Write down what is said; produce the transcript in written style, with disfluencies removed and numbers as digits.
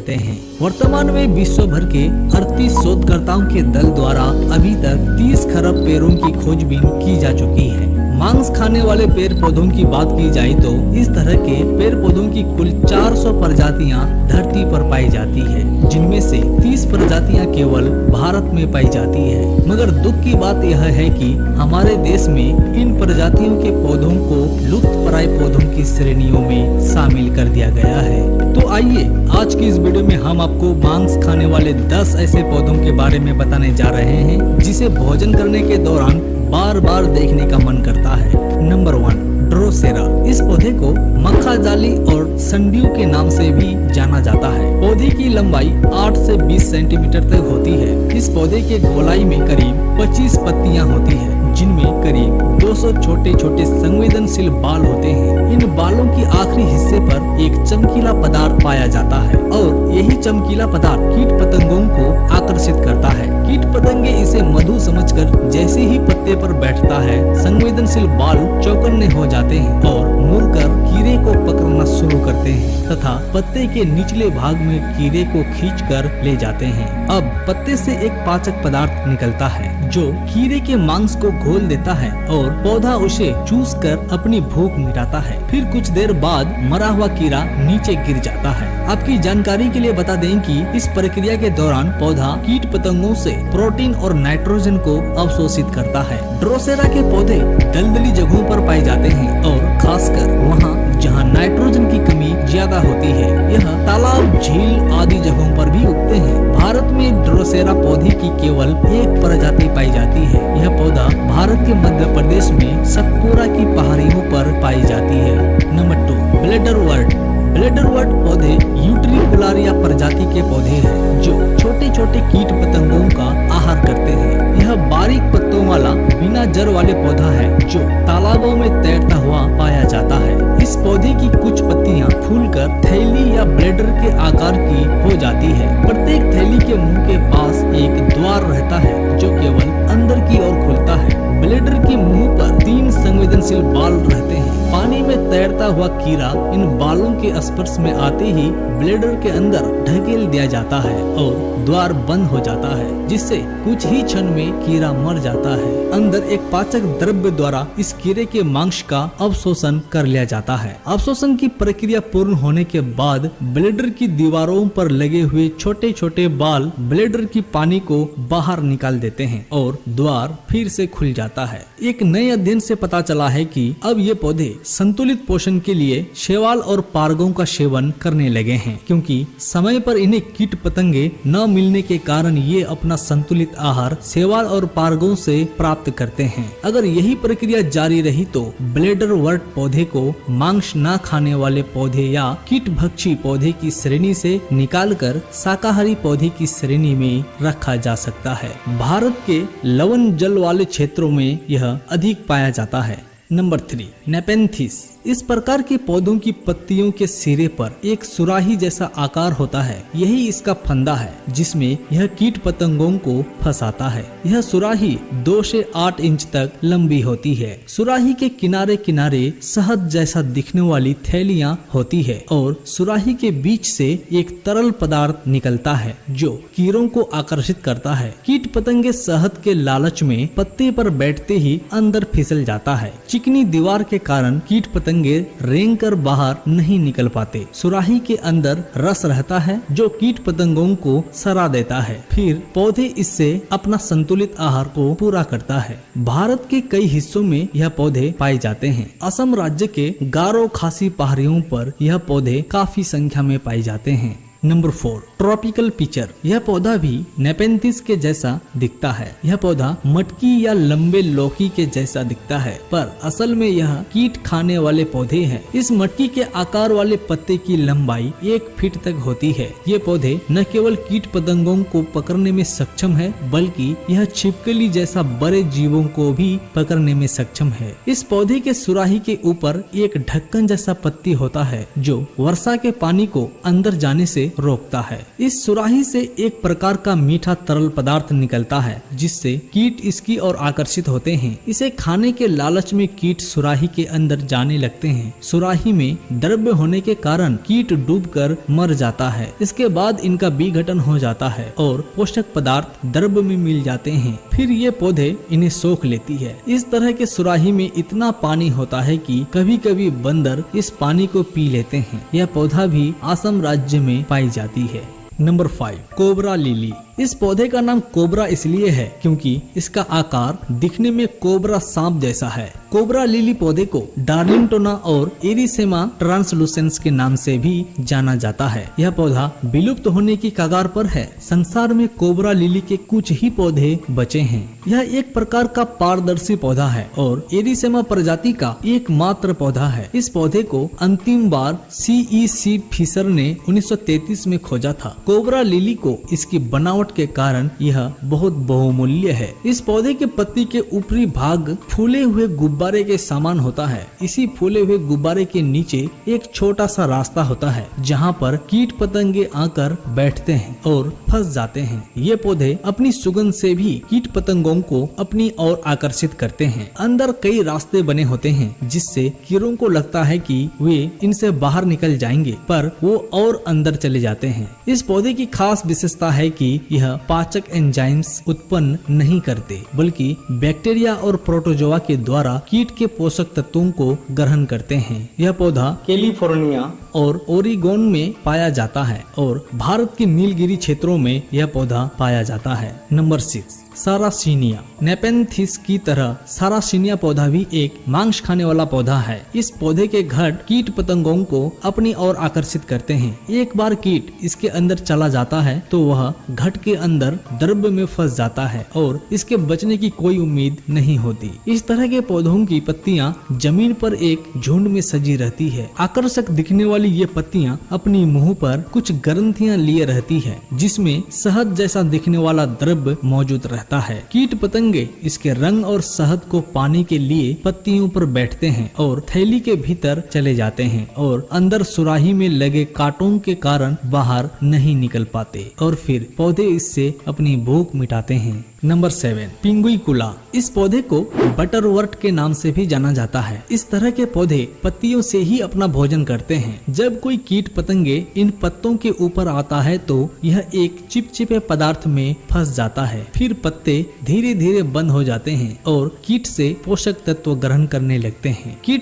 हैं। वर्तमान में विश्व भर के 38 शोधकर्ताओं के दल द्वारा अभी तक 30 खरब पेड़ों की खोजबीन की जा चुकी है। मांस खाने वाले पेड़ पौधों की बात की जाए तो इस तरह के पेड़ पौधों की कुल 400 प्रजातियां धरती पर पाई जाती है, जिनमें से 30 प्रजातियां केवल भारत में पाई जाती है। मगर दुख की बात यह है कि हमारे देश में इन प्रजातियों के पौधों को लुप्तप्राय पौधों की श्रेणियों में शामिल कर दिया गया है। तो आइए आज की इस वीडियो में हम आपको मांस खाने वाले 10 ऐसे पौधों के बारे में बताने जा रहे हैं जिसे भोजन करने के दौरान बार बार देखने का मन करता है। Number 1, Drosera. इस पौधे को मक्खा जाली और संडियो के नाम से भी जाना जाता है। पौधे की लंबाई 8 से 20 सेंटीमीटर तक होती है। इस पौधे के गोलाई में करीब 25 पत्तियां होती है, जिनमें करीब 200 छोटे छोटे संवेदनशील बाल होते हैं। इन बालों की आखिरी हिस्से पर एक चमकीला पदार्थ पाया जाता है और यही चमकीला पदार्थ कीट पतंगों को आकर्षित करता है। कीट पतंगे इसे मधु समझकर जैसे ही पत्ते पर बैठता है, संवेदनशील बाल चौकन्ने हो जाते हैं और मुड़कर कीड़े को पकड़ना शुरू करते हैं तथा पत्ते के निचले भाग में कीड़े को खींचकर ले जाते हैं। अब पत्ते से एक पाचक पदार्थ निकलता है जो कीड़े के मांस को घोल देता है और पौधा उसे चूस कर अपनी भूख मिटाता है। फिर कुछ देर बाद मरा हुआ कीड़ा नीचे गिर जाता है। आपकी जानकारी के लिए बता दें कि इस प्रक्रिया के दौरान पौधा कीट पतंगों से प्रोटीन और नाइट्रोजन को अवशोषित करता है। ड्रोसेरा के पौधे दलदली जगहों पर पाए जाते हैं और खासकर वहाँ जहाँ नाइट्रोजन की कमी ज्यादा होती है। यह तालाब, झील आदि जगहों पर भी उगते हैं। भारत में ड्रोसेरा पौधे की केवल एक प्रजाति पाई जाती है। यह पौधा भारत के मध्य प्रदेश में सतपुरा की पहाड़ियों पर पाई जाती है। नंबर 2, ब्लेडरवर्ट। ब्लेडरवर्ट पौधे यूट्रिकुलारिया प्रजाति के पौधे हैं जो छोटे छोटे कीट पतंगों का आहार करते हैं। यह बारीक पत्तों वाला बिना जड़ वाले पौधा है जो तालाबों में तैरता हुआ पाया जाता है। इस पौधे की कुछ पत्तियां फूलकर थैली या ब्लेडर के आकार की हो जाती है। प्रत्येक थैली के मुंह के पास एक द्वार रहता है जो केवल अंदर की ओर खुलता है। ब्लेडर के मुंह पर 3 संवेदनशील बाल रहते हैं। पानी में तैरता हुआ कीड़ा इन बालों के स्पर्श में आते ही ब्लेडर के अंदर ढकेल दिया जाता है और द्वार बंद हो जाता है, जिससे कुछ ही क्षण में कीड़ा मर जाता है। अंदर एक पाचक द्रव्य द्वारा इस कीड़े के मांस का अवशोषण कर लिया जाता है। अवशोषण की प्रक्रिया पूर्ण होने के बाद ब्लेडर की दीवारों पर लगे हुए छोटे छोटे बाल ब्लेडर की पानी को बाहर निकाल देते हैं और द्वार फिर से खुल जाता है। एक नए अध्ययन से पता चला है कि अब ये पौधे संतुलित पोषण के लिए शैवाल और पार्गों का सेवन करने लगे हैं, क्योंकि समय पर इन्हें कीट पतंगे न मिलने के कारण ये अपना संतुलित आहार शैवाल और पार्गों से प्राप्त करते हैं। अगर यही प्रक्रिया जारी रही तो ब्लेडरवर्ट पौधे को मांस न खाने वाले पौधे या कीट भक्षी पौधे की श्रेणी से निकालकर शाकाहारी पौधे की श्रेणी में रखा जा सकता है। भारत के लवण जल वाले क्षेत्रों में यह अधिक पाया जाता है। Number 3, Nepenthes. इस प्रकार के पौधों की पत्तियों के सिरे पर एक सुराही जैसा आकार होता है। यही इसका फंदा है जिसमें यह कीट पतंगों को फंसाता है। यह सुराही 2 से 8 इंच तक लंबी होती है। सुराही के किनारे किनारे शहद जैसा दिखने वाली थैलियां होती है और सुराही के बीच से एक तरल पदार्थ निकलता है जो कीड़ों को आकर्षित करता है। कीट पतंगे शहद के लालच में पत्ते पर बैठते ही अंदर फिसल जाता है। चिकनी दीवार के कारण कीट पतंगे रेंग कर बाहर नहीं निकल पाते। सुराही के अंदर रस रहता है जो कीट पतंगों को सड़ा देता है। फिर पौधे इससे अपना संतुलित आहार को पूरा करता है। भारत के कई हिस्सों में यह पौधे पाए जाते हैं। असम राज्य के गारो खासी पहाड़ियों पर यह पौधे काफी संख्या में पाए जाते हैं। Number 4, tropical pitcher. यह पौधा भी नेपेंथिस के जैसा दिखता है। यह पौधा मटकी या लंबे लौकी के जैसा दिखता है, पर असल में यह कीट खाने वाले पौधे हैं। इस मटकी के आकार वाले पत्ते की लंबाई 1 फीट तक होती है। ये पौधे न केवल कीट पतंगों को पकड़ने में सक्षम है, बल्कि यह छिपकली जैसा बड़े जीवों को भी पकड़ने में सक्षम है। इस पौधे के सुराही के ऊपर एक ढक्कन जैसा पत्ती होता है जो वर्षा के पानी को अंदर जाने से रोकता है। इस सुराही से एक प्रकार का मीठा तरल पदार्थ निकलता है जिससे कीट इसकी ओर आकर्षित होते हैं। इसे खाने के लालच में कीट सुराही के अंदर जाने लगते हैं। सुराही में द्रव्य होने के कारण कीट डूबकर मर जाता है। इसके बाद इनका विघटन हो जाता है और पोषक पदार्थ द्रव्य में मिल जाते हैं। फिर ये पौधे इन्हें सोख लेती है। इस तरह के सुराही में इतना पानी होता है कि कभी कभी बंदर इस पानी को पी लेते हैं। यह पौधा भी असम राज्य में पाई जाती है। Number 5, cobra lily. इस पौधे का नाम कोबरा इसलिए है क्योंकि इसका आकार दिखने में कोबरा सांप जैसा है। कोबरा लिली पौधे को डार्लिंगटोना और एरिसेमा ट्रांसलूसेंस के नाम से भी जाना जाता है। यह पौधा विलुप्त होने की कगार पर है। संसार में कोबरा लिली के कुछ ही पौधे बचे हैं। यह एक प्रकार का पारदर्शी पौधा है और एरिसेमा प्रजाति का एकमात्र पौधा है। इस पौधे को अंतिम बार CEC फिशर ने 1933 में खोजा था। कोबरा लिली को इसकी बनावट के कारण यह बहुत बहुमूल्य है। इस पौधे के पत्ती के ऊपरी भाग फूले हुए गुब्बारे के समान होता है। इसी फूले हुए गुब्बारे के नीचे एक छोटा सा रास्ता होता है जहाँ पर कीट पतंगे आकर बैठते हैं और फंस जाते हैं। ये पौधे अपनी सुगंध से भी कीट पतंगों को अपनी ओर आकर्षित करते हैं। अंदर कई रास्ते बने होते हैं जिससे कीड़ों को लगता है कि वे इनसे बाहर निकल जाएंगे, पर वो और अंदर चले जाते हैं। इस पौधे की खास विशेषता है कि यह पाचक एंजाइम्स उत्पन्न नहीं करते, बल्कि बैक्टीरिया और प्रोटोजोआ के द्वारा कीट के पोषक तत्वों को ग्रहण करते हैं। यह पौधा कैलिफोर्निया और ओरिगोन में पाया जाता है और भारत के नीलगिरी क्षेत्रों में यह पौधा पाया जाता है। नंबर 6, सारासीनिया। नेपेंथिस की तरह सारासीनिया पौधा भी एक मांस खाने वाला पौधा है। इस पौधे के घट कीट पतंगों को अपनी ओर आकर्षित करते हैं। एक बार कीट इसके अंदर चला जाता है तो वह घट के अंदर द्रव्य में फंस जाता है और इसके बचने की कोई उम्मीद नहीं होती। इस तरह के पौधों की पत्तियां जमीन पर एक झुंड में सजी रहती है। आकर्षक दिखने वाली ये पत्तियां अपनी मुंह पर कुछ ग्रंथियां लिए रहती है जिसमें शहद जैसा दिखने वाला द्रव्य मौजूद रहता है। कीट पतंगे इसके रंग और शहद को पाने के लिए पत्तियों पर बैठते हैं और थैली के भीतर चले जाते हैं और अंदर सुराही में लगे कांटों के कारण बाहर नहीं निकल पाते और फिर पौधे इससे अपनी भूख मिटाते हैं। नंबर 7, पिंगुइकुला। इस पौधे को बटरवर्ट के नाम से भी जाना जाता है। इस तरह के पौधे पत्तियों से ही अपना भोजन करते हैं। जब कोई कीट पतंगे इन पत्तों के ऊपर आता है तो यह एक चिपचिपे पदार्थ में फंस जाता है। फिर पत्ते धीरे धीरे बंद हो जाते हैं और कीट से पोषक तत्व ग्रहण करने लगते हैं। कीट